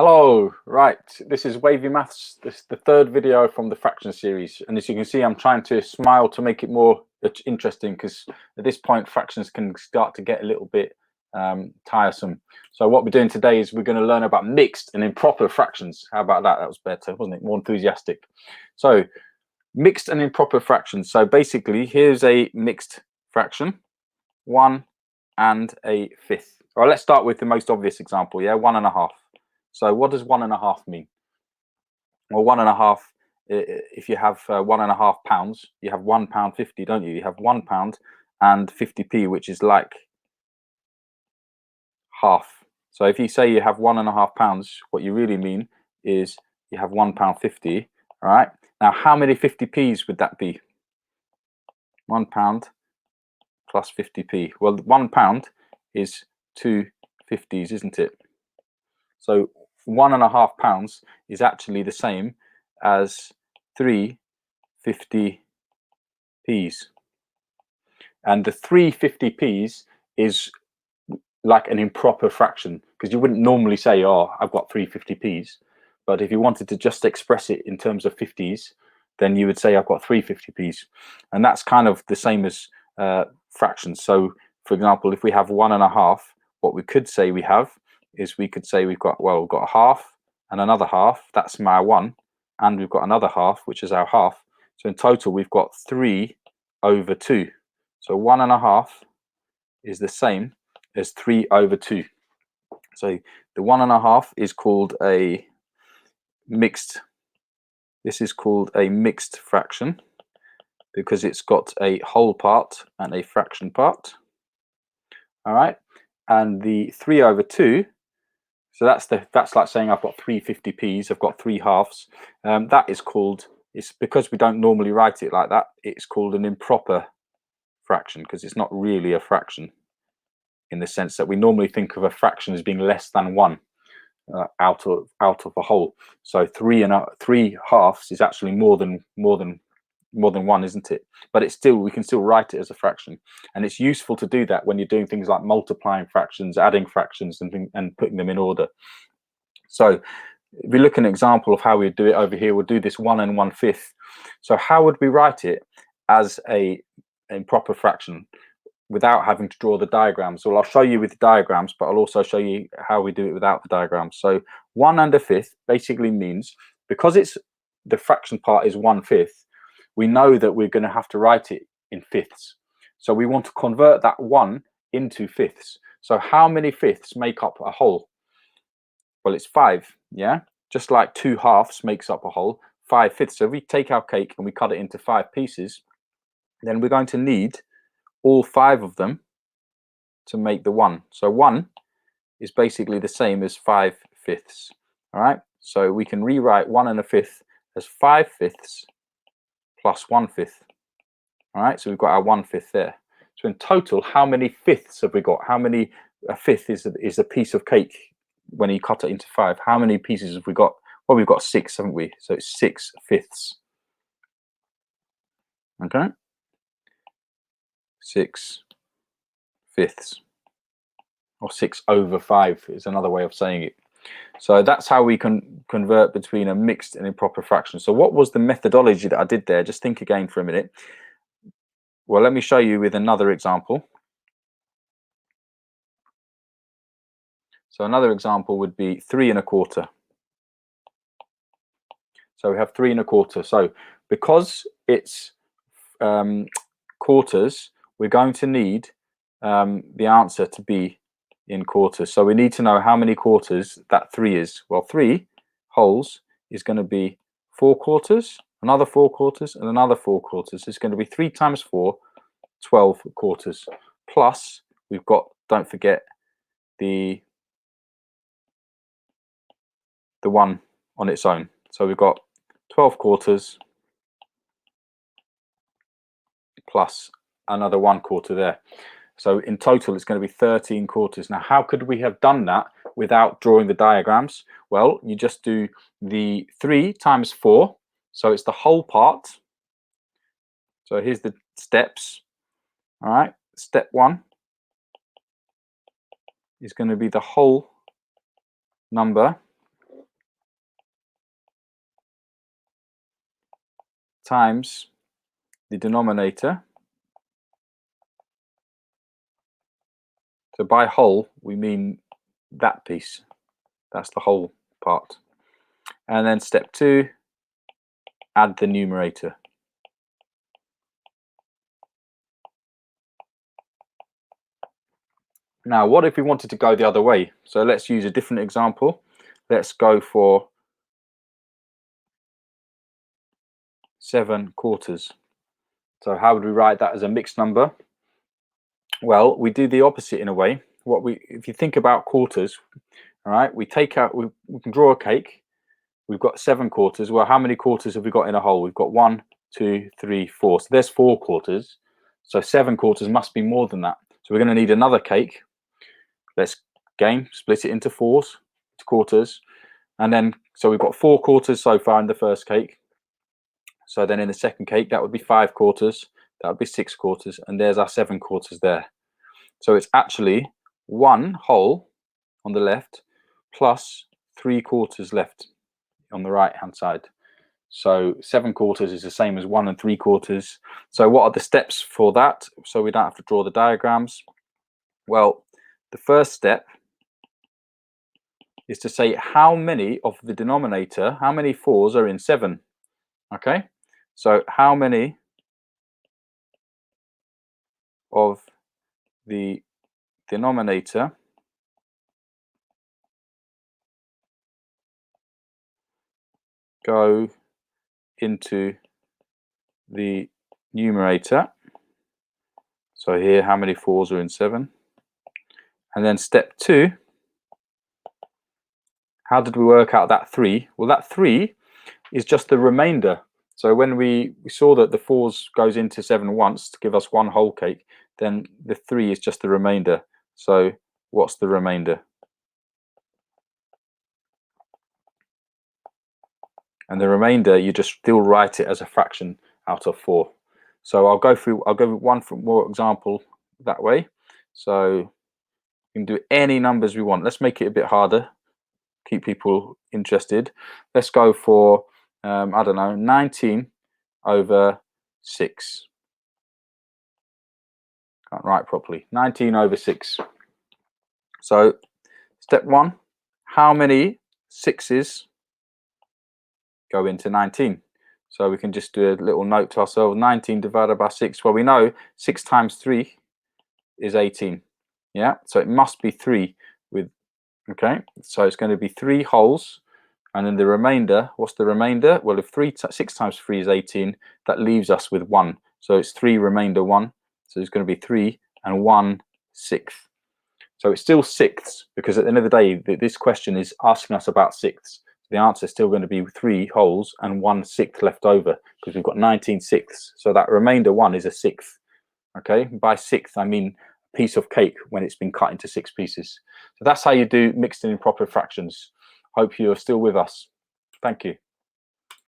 Hello, right, this is Wavy Maths. This is the third video from the fraction series, and as you can see I'm trying to smile to make it more interesting, because at this point fractions can start to get a little bit tiresome. So what we're doing today is we're going to learn about mixed and improper fractions. How about that? That was better, wasn't it? More enthusiastic. So mixed and improper fractions. So basically here's a mixed fraction, 1 and a fifth. All right, let's start with the most obvious example, yeah, 1.5. So what does 1.5 mean? Well, 1.5, if you have 1.5 pounds, you have £1.50, don't you? You have £1 and 50p, which is like half. So if you say you have 1.5 pounds, what you really mean is you have £1.50. All right. Now, how many 50p's would that be? £1 plus 50p. Well, £1 is 2 50s, isn't it? So 1.5 pounds is actually the same as 3 50p's, and the 3 50p's is like an improper fraction, because you wouldn't normally say, oh, I've got 3 50p's, but if you wanted to just express it in terms of 50s, then you would say I've got 3 50p's, and that's kind of the same as fractions. So for example, if we have 1.5, what we could say we have is we could say we've got a half and another half, that's my 1, and we've got another half, which is our half. So in total we've got 3/2. So 1.5 is the same as 3/2. So the 1.5 is called a mixed. This is called a mixed fraction because it's got a whole part and a fraction part. All right, and the 3/2. So that's like saying I've got 3 50p's. I've got 3 halves. That is called. It's because we don't normally write it like that. It's called an improper fraction because it's not really a fraction, in the sense that we normally think of a fraction as being less than 1 out of a whole. So 3 halves is actually more than 1, isn't it? But it's still, we can still write it as a fraction, and it's useful to do that when you're doing things like multiplying fractions, adding fractions, and putting them in order. So if we look at an example of how we do it over here, we'll do this 1 1/5. So how would we write it as a improper fraction without having to draw the diagrams? Well, I'll show you with the diagrams, but I'll also show you how we do it without the diagrams. So 1 1/5 basically means, because it's the fraction part is 1/5, we know that we're going to have to write it in fifths. So we want to convert that 1 into fifths. So how many fifths make up a whole? Well, it's 5, yeah? Just like 2 halves makes up a whole, 5 fifths. So if we take our cake and we cut it into 5 pieces, then we're going to need all 5 of them to make the 1. So 1 is basically the same as 5 fifths. All right, so we can rewrite 1 1/5 as 5 fifths plus 1/5. All right, so we've got our 1/5 there. So in total, how many fifths have we got? How many? A fifth is a piece of cake when you cut it into 5. How many pieces have we got? Well, we've got 6, haven't we? So it's 6 fifths. Okay, 6 fifths, or 6/5 is another way of saying it. So that's how we can convert between a mixed and improper fraction. So what was the methodology that I did there? Just think again for a minute. Well, let me show you with another example. So another example would be 3 1/4. So we have 3 1/4. So because it's quarters, we're going to need the answer to be in quarters. So we need to know how many quarters that 3 is. Well, 3 wholes is going to be 4 quarters, another 4 quarters, and another 4 quarters. It's going to be 3 times 4, 12 quarters. Plus, we've got, don't forget, the 1 on its own. So we've got 12 quarters plus another 1 quarter there. So in total, it's going to be 13 quarters. Now, how could we have done that without drawing the diagrams? Well, you just do the 3 times 4. So it's the whole part. So here's the steps. All right. Step 1 is going to be the whole number. times the denominator. So by whole, we mean that piece. That's the whole part. And then step 2, add the numerator. Now, what if we wanted to go the other way? So let's use a different example. Let's go for 7/4. So how would we write that as a mixed number? Well, we do the opposite in a way. If you think about quarters, all right, we can draw a cake. We've got 7/4. Well, how many quarters have we got in a whole? We've got 1, 2, 3, 4. So there's 4 quarters. So 7/4 must be more than that. So we're going to need another cake. Let's split it into quarters. And then, so we've got 4 quarters so far in the first cake. So then in the second cake, that would be 5 quarters. That would be 6 quarters. And there's our 7 quarters there. So it's actually 1 whole on the left plus 3 quarters left on the right hand side. So 7/4 is the same as 1 3/4. So what are the steps for that? So we don't have to draw the diagrams. Well, the first step is to say how many of the denominator, how many 4s are in 7. Okay, so how many of the denominator go into the numerator? So here, how many 4s are in 7? And then step 2, how did we work out that 3? Well, that 3 is just the remainder. So when we saw that the 4s goes into 7 once to give us 1 whole cake, then the 3 is just the remainder. So what's the remainder? And the remainder, you just still write it as a fraction out of 4. So I'll go one more example that way. So we can do any numbers we want. Let's make it a bit harder, keep people interested. Let's go for I don't know, 19/6. Can't write properly. 19/6. So step 1, how many 6s go into 19? So we can just do a little note to ourselves. 19 divided by 6. Well, we know 6 times 3 is 18. Yeah, so it must be 3 with, okay, so it's going to be 3 wholes. And then the remainder, what's the remainder? Well, if 6 times 3 is 18, that leaves us with 1. So it's 3 remainder 1. So it's going to be 3 and 1/6. So it's still sixths, because at the end of the day, this question is asking us about sixths. The answer is still going to be 3 wholes and 1/6 left over, because we've got 19/6. So that remainder 1 is a sixth. Okay, by sixth, I mean a piece of cake when it's been cut into 6 pieces. So that's how you do mixed and improper fractions. Hope you are still with us. Thank you.